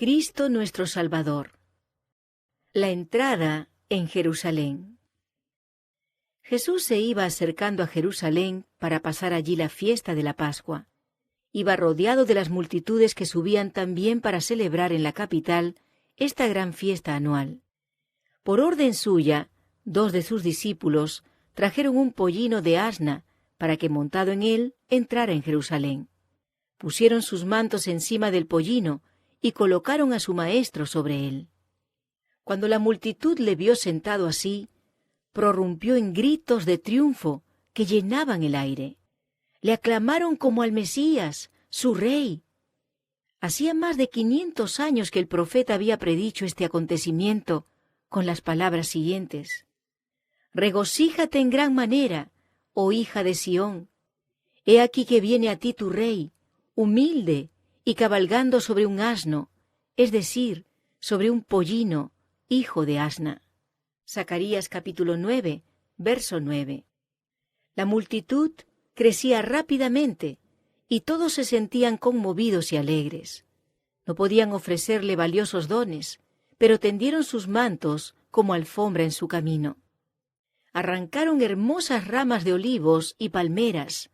Cristo nuestro Salvador. La entrada en Jerusalén. Jesús se iba acercando a Jerusalén para pasar allí la fiesta de la Pascua. Iba rodeado de las multitudes que subían también para celebrar en la capital esta gran fiesta anual. Por orden suya, 2 de sus discípulos trajeron un pollino de asna para que, montado en él, entrara en Jerusalén. Pusieron sus mantos encima del pollino y colocaron a su maestro sobre él. Cuando la multitud le vio sentado así, prorrumpió en gritos de triunfo que llenaban el aire. Le aclamaron como al Mesías, su rey. Hacía más de 500 años que el profeta había predicho este acontecimiento con las palabras siguientes: «Regocíjate en gran manera, oh hija de Sión. He aquí que viene a ti tu rey, humilde y cabalgando sobre un asno, es decir, sobre un pollino, hijo de asna». Zacarías capítulo 9, verso 9. La multitud crecía rápidamente y todos se sentían conmovidos y alegres. No podían ofrecerle valiosos dones, pero tendieron sus mantos como alfombra en su camino. Arrancaron hermosas ramas de olivos y palmeras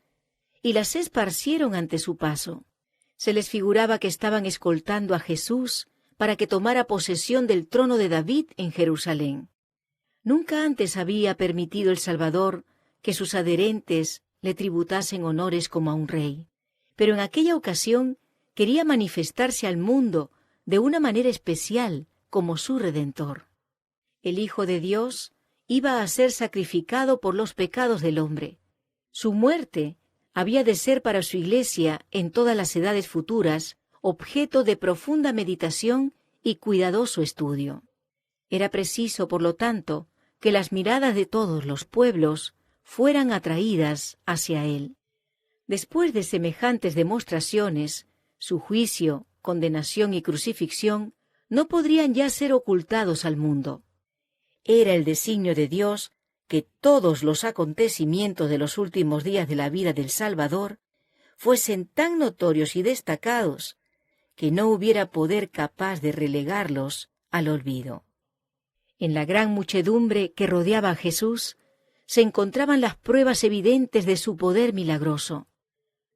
y las esparcieron ante su paso. Se les figuraba que estaban escoltando a Jesús para que tomara posesión del trono de David en Jerusalén. Nunca antes había permitido el Salvador que sus adherentes le tributasen honores como a un rey, pero en aquella ocasión quería manifestarse al mundo de una manera especial como su Redentor. El Hijo de Dios iba a ser sacrificado por los pecados del hombre. Su muerte había de ser para su Iglesia en todas las edades futuras objeto de profunda meditación y cuidadoso estudio. Era preciso, por lo tanto, que las miradas de todos los pueblos fueran atraídas hacia él. Después de semejantes demostraciones, su juicio, condenación y crucifixión no podrían ya ser ocultados al mundo. Era el designio de Dios que todos los acontecimientos de los últimos días de la vida del Salvador fuesen tan notorios y destacados que no hubiera poder capaz de relegarlos al olvido. En la gran muchedumbre que rodeaba a Jesús se encontraban las pruebas evidentes de su poder milagroso.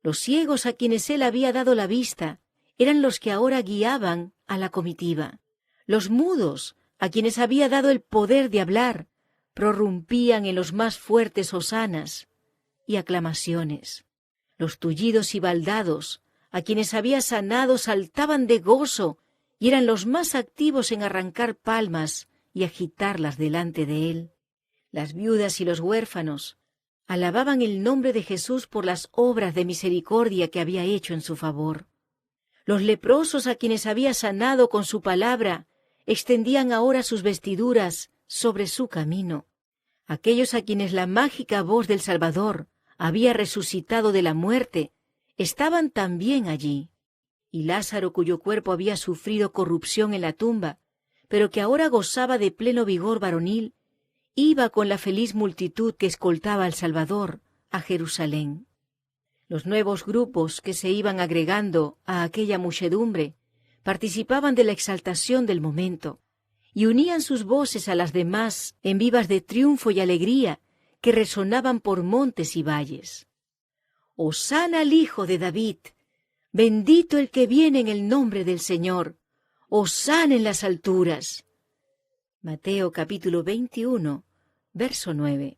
Los ciegos a quienes él había dado la vista eran los que ahora guiaban a la comitiva. Los mudos, a quienes había dado el poder de hablar, prorrumpían en los más fuertes hosanas y aclamaciones. Los tullidos y baldados, a quienes había sanado, saltaban de gozo y eran los más activos en arrancar palmas y agitarlas delante de él. Las viudas y los huérfanos alababan el nombre de Jesús por las obras de misericordia que había hecho en su favor. Los leprosos a quienes había sanado con su palabra extendían ahora sus vestiduras sobre su camino. Aquellos a quienes la mágica voz del Salvador había resucitado de la muerte estaban también allí. Y Lázaro, cuyo cuerpo había sufrido corrupción en la tumba, pero que ahora gozaba de pleno vigor varonil, iba con la feliz multitud que escoltaba al Salvador a Jerusalén. Los nuevos grupos que se iban agregando a aquella muchedumbre participaban de la exaltación del momento y unían sus voces a las demás en vivas de triunfo y alegría que resonaban por montes y valles. «Hosana al Hijo de David! Bendito el que viene en el nombre del Señor. Hosana en las alturas». Mateo capítulo 21, verso 9.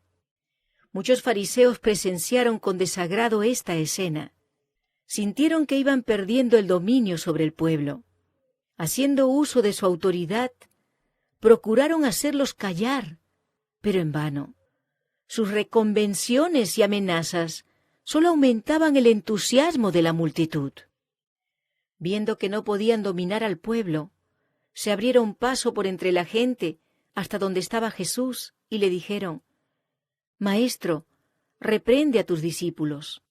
Muchos fariseos presenciaron con desagrado esta escena. Sintieron que iban perdiendo el dominio sobre el pueblo. Haciendo uso de su autoridad, procuraron hacerlos callar, pero en vano. Sus reconvenciones y amenazas solo aumentaban el entusiasmo de la multitud. Viendo que no podían dominar al pueblo, se abrieron paso por entre la gente hasta donde estaba Jesús y le dijeron: «Maestro, reprende a tus discípulos».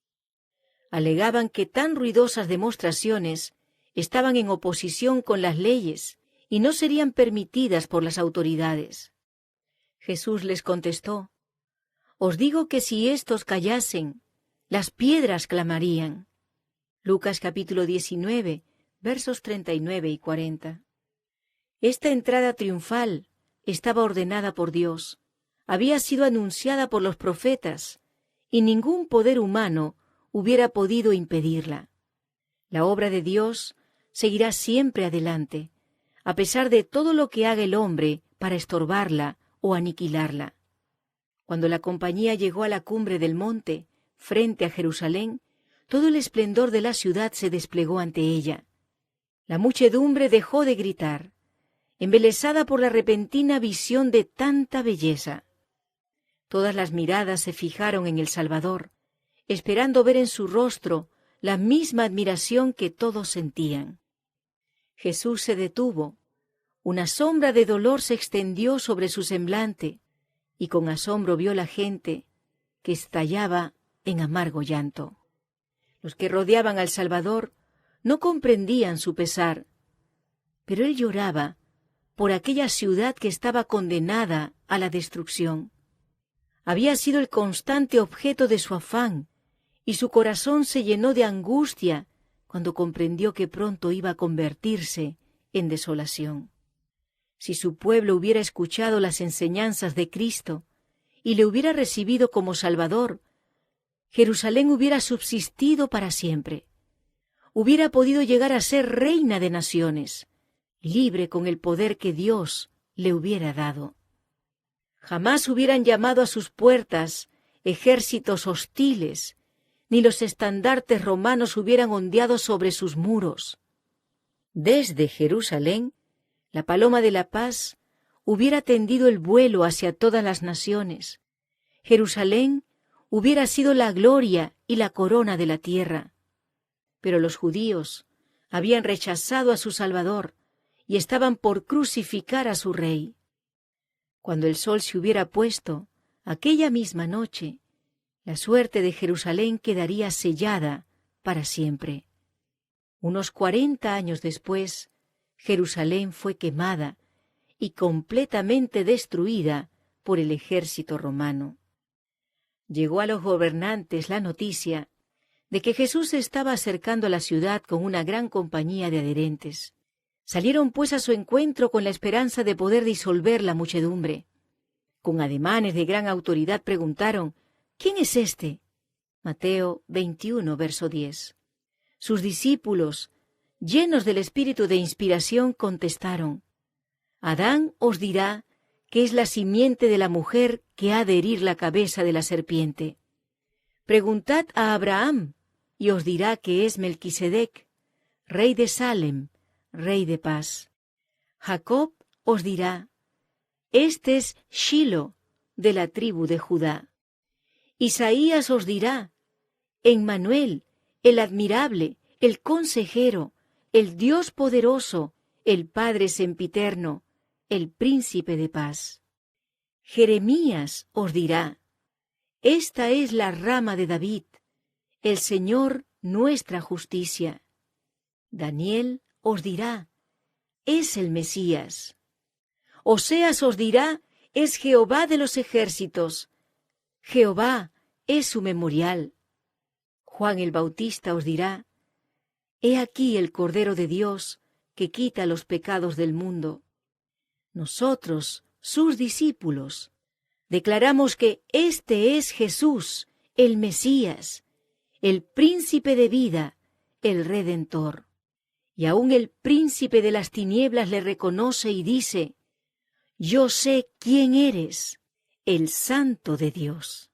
Alegaban que tan ruidosas demostraciones estaban en oposición con las leyes y no serían permitidas por las autoridades. Jesús les contestó: «Os digo que si éstos callasen, las piedras clamarían». Lucas capítulo 19, versos 39 y 40. Esta entrada triunfal estaba ordenada por Dios, había sido anunciada por los profetas, y ningún poder humano hubiera podido impedirla. La obra de Dios seguirá siempre adelante, a pesar de todo lo que haga el hombre para estorbarla o aniquilarla. Cuando la compañía llegó a la cumbre del monte, frente a Jerusalén, todo el esplendor de la ciudad se desplegó ante ella. La muchedumbre dejó de gritar, embelesada por la repentina visión de tanta belleza. Todas las miradas se fijaron en el Salvador, esperando ver en su rostro la misma admiración que todos sentían. Jesús se detuvo, una sombra de dolor se extendió sobre su semblante, y con asombro vio la gente que estallaba en amargo llanto. Los que rodeaban al Salvador no comprendían su pesar, pero él lloraba por aquella ciudad que estaba condenada a la destrucción. Había sido el constante objeto de su afán, y su corazón se llenó de angustia cuando comprendió que pronto iba a convertirse en desolación. Si su pueblo hubiera escuchado las enseñanzas de Cristo y le hubiera recibido como Salvador, Jerusalén hubiera subsistido para siempre. Hubiera podido llegar a ser reina de naciones, libre con el poder que Dios le hubiera dado. Jamás hubieran llamado a sus puertas ejércitos hostiles, ni los estandartes romanos hubieran ondeado sobre sus muros. Desde Jerusalén, la paloma de la paz hubiera tendido el vuelo hacia todas las naciones. Jerusalén hubiera sido la gloria y la corona de la tierra. Pero los judíos habían rechazado a su Salvador y estaban por crucificar a su rey. Cuando el sol se hubiera puesto, aquella misma noche, la suerte de Jerusalén quedaría sellada para siempre. Unos 40 años después, Jerusalén fue quemada y completamente destruida por el ejército romano. Llegó a los gobernantes la noticia de que Jesús se estaba acercando a la ciudad con una gran compañía de adherentes. Salieron pues a su encuentro con la esperanza de poder disolver la muchedumbre. Con ademanes de gran autoridad preguntaron: ¿Quién es este? Mateo 21, verso 10. Sus discípulos, llenos del espíritu de inspiración, contestaron: Adán os dirá que es la simiente de la mujer que ha de herir la cabeza de la serpiente. Preguntad a Abraham, y os dirá que es Melquisedec, rey de Salem, rey de paz. Jacob os dirá: este es Shilo, de la tribu de Judá. Isaías os dirá: Emmanuel, el admirable, el consejero, el Dios poderoso, el Padre sempiterno, el príncipe de paz. Jeremías os dirá: esta es la rama de David, el Señor nuestra justicia. Daniel os dirá: es el Mesías. Oseas os dirá: es Jehová de los ejércitos. Jehová es su memorial. Juan el Bautista os dirá: he aquí el Cordero de Dios que quita los pecados del mundo. Nosotros, sus discípulos, declaramos que este es Jesús, el Mesías, el príncipe de vida, el Redentor. Y aún el príncipe de las tinieblas le reconoce y dice: yo sé quién eres, el Santo de Dios.